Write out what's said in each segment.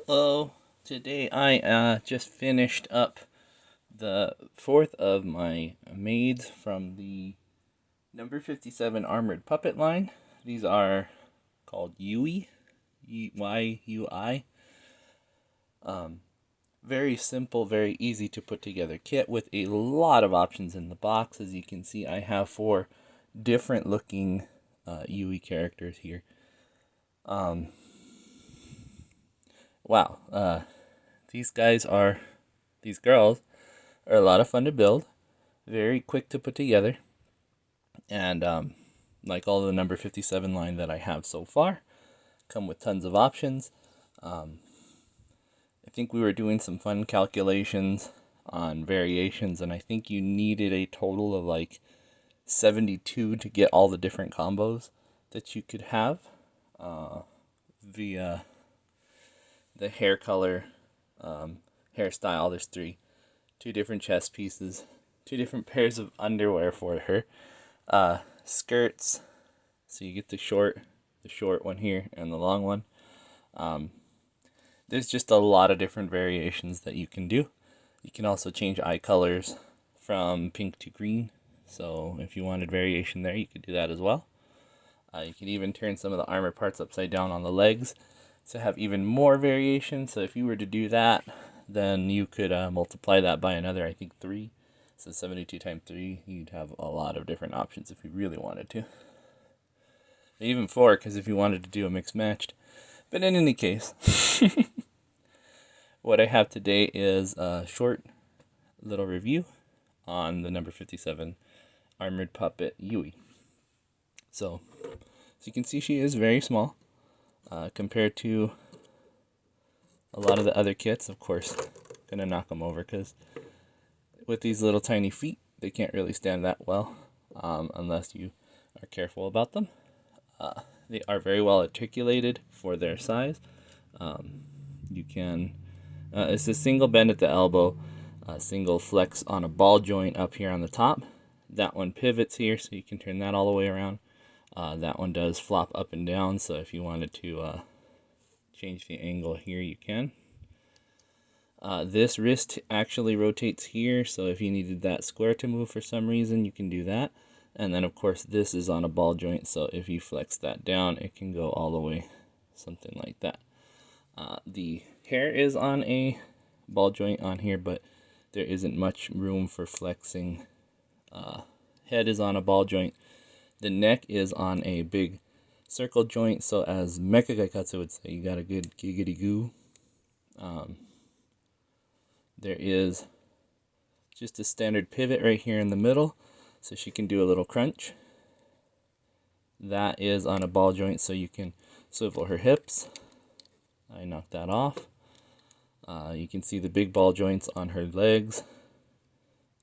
Hello. Today I just finished up the fourth of my maids from the number 57 armored puppet line. These are called Yui, Y-U-I. Very simple, very easy to put together kit with a lot of options in the box. As you can see, I have 4 different looking Yui characters here. Wow. These girls are a lot of fun to build, very quick to put together, and like all the number 57 line that I have so far, come with tons of options. I think we were doing some fun calculations on variations, and I think you needed a total of like 72 to get all the different combos that you could have via the hair color, hairstyle. There's 2 different chest pieces, 2 different pairs of underwear for her, skirts, so you get the short one here and the long one. There's just a lot of different variations that you can do. You can also change eye colors from pink to green, so if you wanted variation there, you could do that as well. You can even turn some of the armor parts upside down on the legs to have even more variation. So if you were to do that, then you could multiply that by another, I think 3. So 72 times 3, you'd have a lot of different options if you really wanted to. Even 4, because if you wanted to do a mixed matched. But in any case, what I have today is a short little review on the number 57 armored puppet Yui. So, as you can see, she is very small compared to a lot of the other kits. Of course, gonna knock them over because with these little tiny feet, they can't really stand that well unless you are careful about them. They are very well articulated for their size. You can, it's a single bend at the elbow, a single flex on a ball joint up here on the top. That one pivots here, so you can turn that all the way around. That one does flop up and down, so if you wanted to change the angle here, you can. This wrist actually rotates here, so if you needed that square to move for some reason, you can do that. And then, of course, this is on a ball joint, so if you flex that down, it can go all the way, something like that. The hair is on a ball joint on here, but there isn't much room for flexing. Head is on a ball joint. The neck is on a big circle joint, so as Mecha Gaikatsu would say, you got a good giggity goo. There is just a standard pivot right here in the middle, so she can do a little crunch. That is on a ball joint, so you can swivel her hips. I knocked that off. You can see the big ball joints on her legs.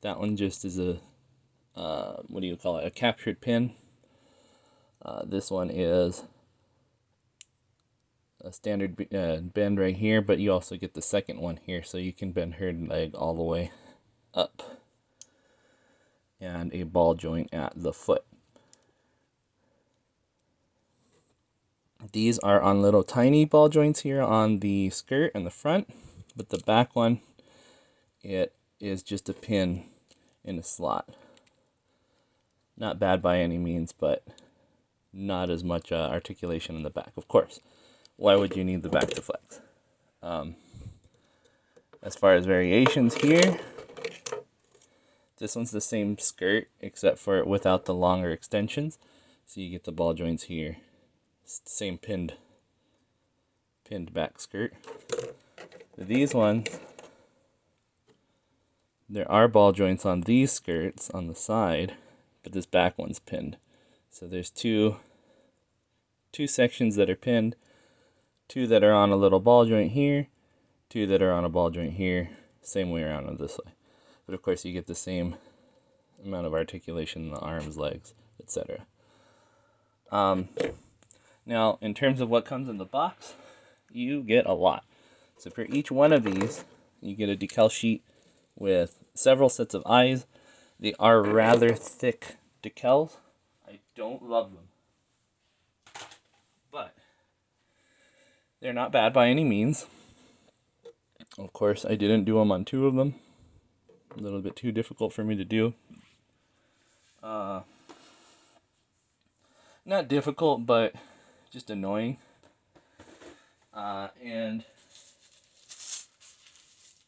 That one just is a, what do you call it, a captured pin. This one is a standard bend right here, but you also get the second one here, so you can bend her leg all the way up. And a ball joint at the foot. These are on little tiny ball joints here on the skirt and the front, but the back one, it is just a pin in a slot. Not bad by any means, but not as much articulation in the back. Of course, why would you need the back to flex? As far as variations here, this one's the same skirt except for without the longer extensions. So you get the ball joints here. It's the same pinned back skirt. These ones, there are ball joints on these skirts on the side, but this back one's pinned. So there's two sections that are pinned, 2 that are on a little ball joint here, 2 that are on a ball joint here, same way around on this way. But of course you get the same amount of articulation in the arms, legs, etc. Now, in terms of what comes in the box, you get a lot. So for each one of these, you get a decal sheet with several sets of eyes. They are rather thick decals. I don't love them, but they're not bad by any means. Of course, I didn't do them on 2 of them. A little bit too difficult for me to do. Not difficult, but just annoying. And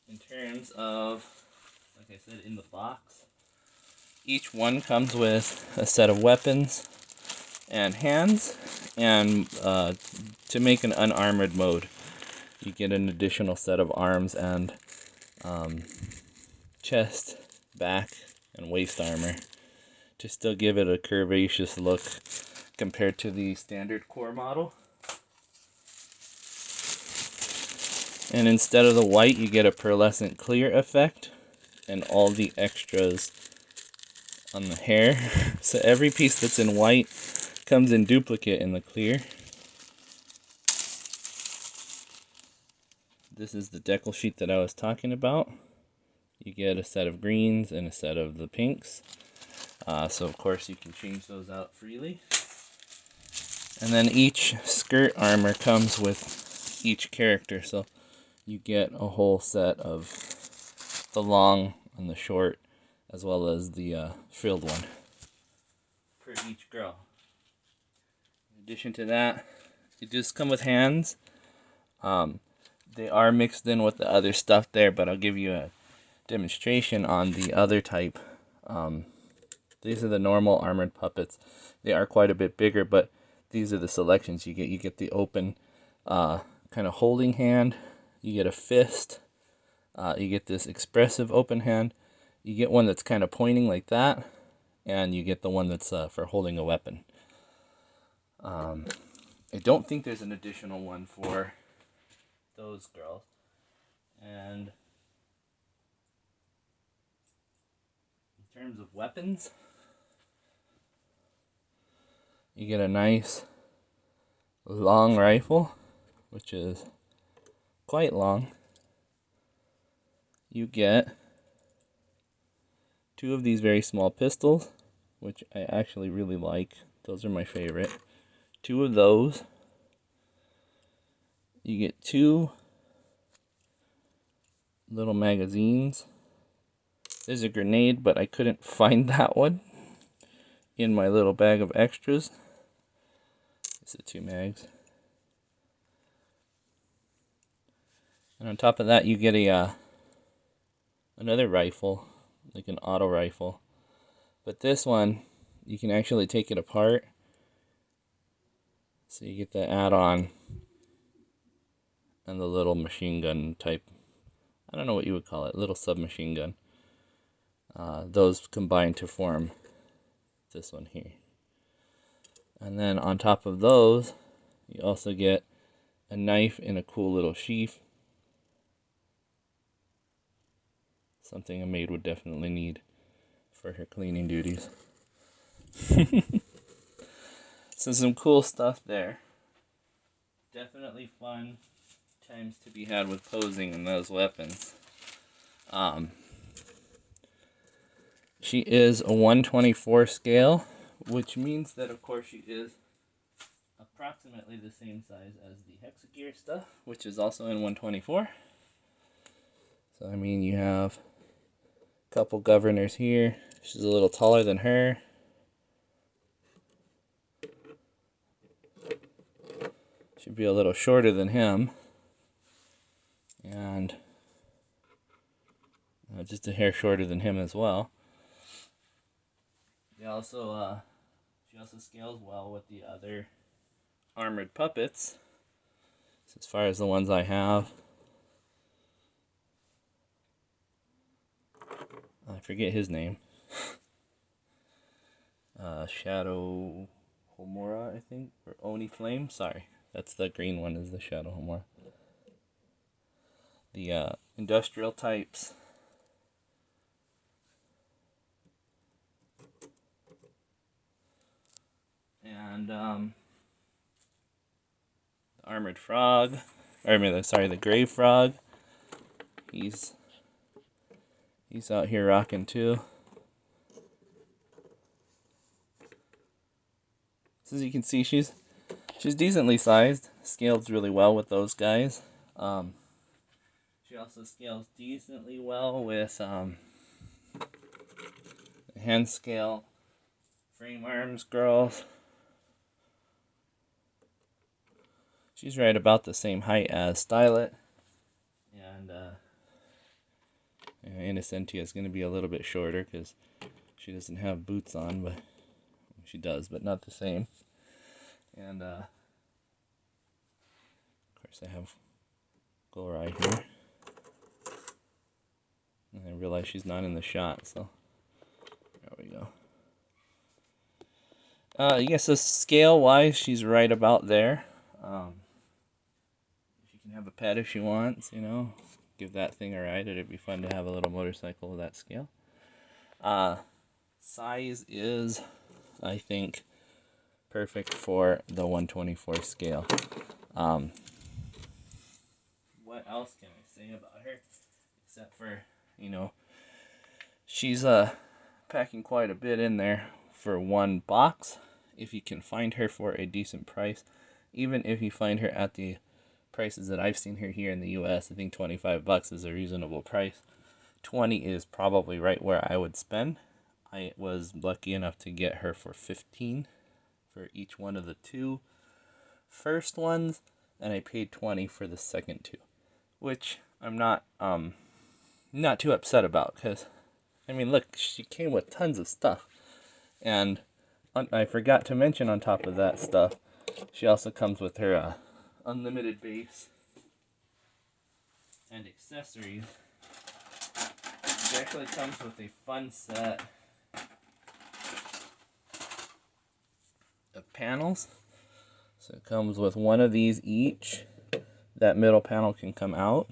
in terms of, like I said, in the box, each one comes with a set of weapons and hands, and to make an unarmored mode, you get an additional set of arms and chest, back, and waist armor to still give it a curvaceous look compared to the standard core model. And instead of the white, you get a pearlescent clear effect and all the extras on the hair. So every piece that's in white comes in duplicate in the clear. This is the decal sheet that I was talking about. You get a set of greens and a set of the pinks. So of course you can change those out freely. And then each skirt armor comes with each character. So you get a whole set of the long and the short, as well as the frilled one for each girl. In addition to that, it does come with hands. They are mixed in with the other stuff there, but I'll give you a demonstration on the other type. These are the normal armored puppets. They are quite a bit bigger, but these are the selections you get. You get the open kind of holding hand. You get a fist. You get this expressive open hand. You get one that's kind of pointing like that. And you get the one that's for holding a weapon. I don't think there's an additional one for those girls. And in terms of weapons, you get a nice long rifle, which is quite long. You get 2 of these very small pistols, which I actually really like. Those are my favorite. 2 of those. You get 2 little magazines. There's a grenade, but I couldn't find that one in my little bag of extras. It's the 2 mags. And on top of that, you get a another rifle, like an auto rifle. But this one, you can actually take it apart. So you get the add-on and the little machine gun type. I don't know what you would call it, little submachine gun. Those combine to form this one here. And then on top of those, you also get a knife in a cool little sheath. Something a maid would definitely need for her cleaning duties. So some cool stuff there. Definitely fun times to be had with posing in those weapons. She is a 1/24 scale, which means that of course she is approximately the same size as the Hexagear stuff, which is also in 1/24. So I mean, you have a couple governors here. She's a little taller than her. Should be a little shorter than him. And just a hair shorter than him as well. She also scales well with the other armored puppets. So as far as the ones I have, I forget his name. Shadow Homura, I think, or Oni Flame. Sorry, that's the green one. Is the Shadow Homura. The industrial types. And the armored frog, the grave frog. He's out here rocking too. So as you can see, she's decently sized. Scales really well with those guys. She She also scales decently well with hand scale frame arms girls. She's right about the same height as Stylet, and Innocentia is going to be a little bit shorter because she doesn't have boots on, but she does, but not the same. And of course I have Gorai here. And I realize she's not in the shot, so there we go. Yeah, so scale-wise, she's right about there. She can have a pet if she wants, you know. Give that thing a ride. It'd be fun to have a little motorcycle with that scale. Size is, I think, perfect for the 124 scale. What else can I say about her? Except for, you know, she's packing quite a bit in there for one box. If you can find her for a decent price, even if you find her at the prices that I've seen her here in the US, I think $25 is a reasonable price. 20 is probably right where I would spend. I was lucky enough to get her for 15 for each one of the two first ones, and I paid 20 for the second two, which I'm not too upset about, because I mean, look, she came with tons of stuff, and I forgot to mention on top of that stuff, she also comes with her unlimited base and accessories. She actually comes with a fun set of panels. So it comes with one of these each. That middle panel can come out.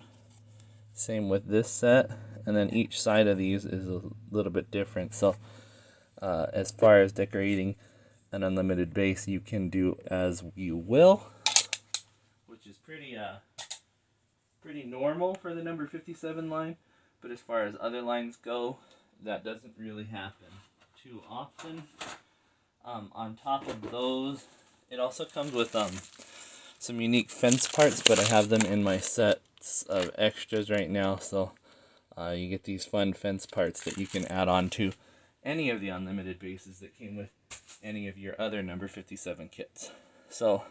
Same with this set. And then each side of these is a little bit different. So as far as decorating an unlimited base, you can do as you will, which is pretty normal for the number 57 line. But as far as other lines go, that doesn't really happen too often. On top of those, it also comes with some unique fence parts, but I have them in my sets of extras right now, so you get these fun fence parts that you can add on to any of the unlimited bases that came with any of your other number 57 kits. So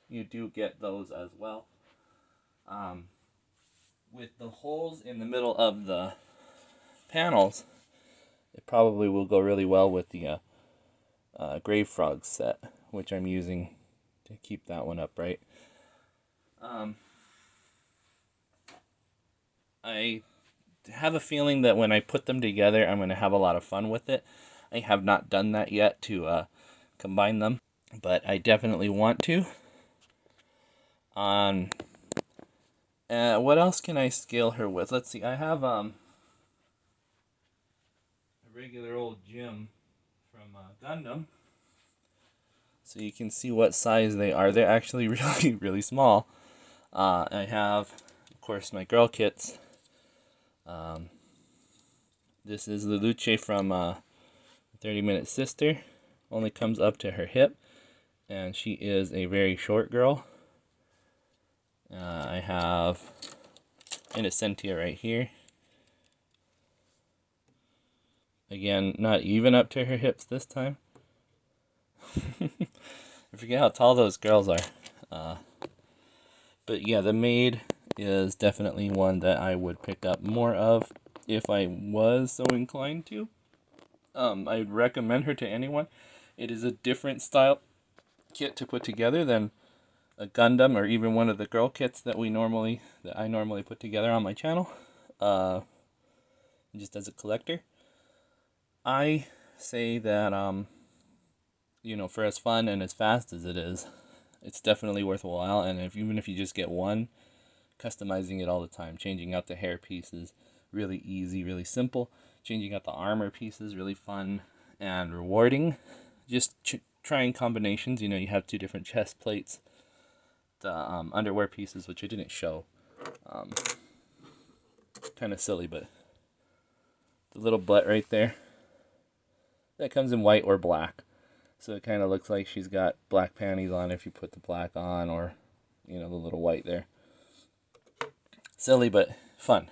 you do get those as well. With the holes in the middle of the panels, it probably will go really well with the Grave Frog set, which I'm using to keep that one upright. I have a feeling that when I put them together, I'm going to have a lot of fun with it. I have not done that yet to combine them, but I definitely want to. What else can I scale her with? Let's see, I have a regular old Jim from Gundam. So you can see what size they are. They're actually really, really small. I have, of course, my girl kits. This is Lelouch from 30-Minute Sister. Only comes up to her hip, and she is a very short girl. I have Innocentia right here. Again, not even up to her hips this time. I forget how tall those girls are. But yeah, the maid is definitely one that I would pick up more of if I was so inclined to. I'd recommend her to anyone. It is a different style kit to put together than a Gundam or even one of the girl kits that I normally put together on my channel. Just as a collector, I say that you know, for as fun and as fast as it is, it's definitely worth a while. And even if you just get one, customizing it all the time, changing out the hair pieces, really easy, really simple. Changing out the armor pieces, really fun and rewarding. Just trying combinations. You know, you have two different chest plates. The underwear pieces, which I didn't show. Kind of silly, but the little butt right there, that comes in white or black. So it kind of looks like she's got black panties on if you put the black on, or, you know, the little white there. Silly, but fun.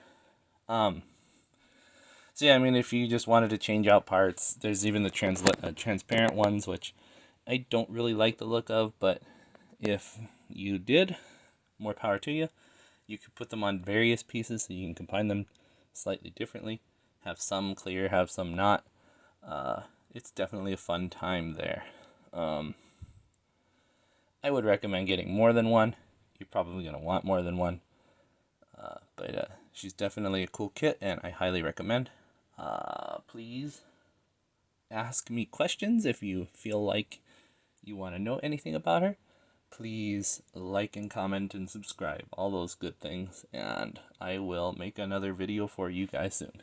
So yeah, I mean, if you just wanted to change out parts, there's even the transparent ones, which I don't really like the look of, but if you did, more power to you. You could put them on various pieces so you can combine them slightly differently. Have some clear, have some not. It's definitely a fun time there. I would recommend getting more than one. You're probably going to want more than one. But she's definitely a cool kit, and I highly recommend. Please ask me questions if you feel like you want to know anything about her. Please like and comment and subscribe, all those good things, and I will make another video for you guys soon.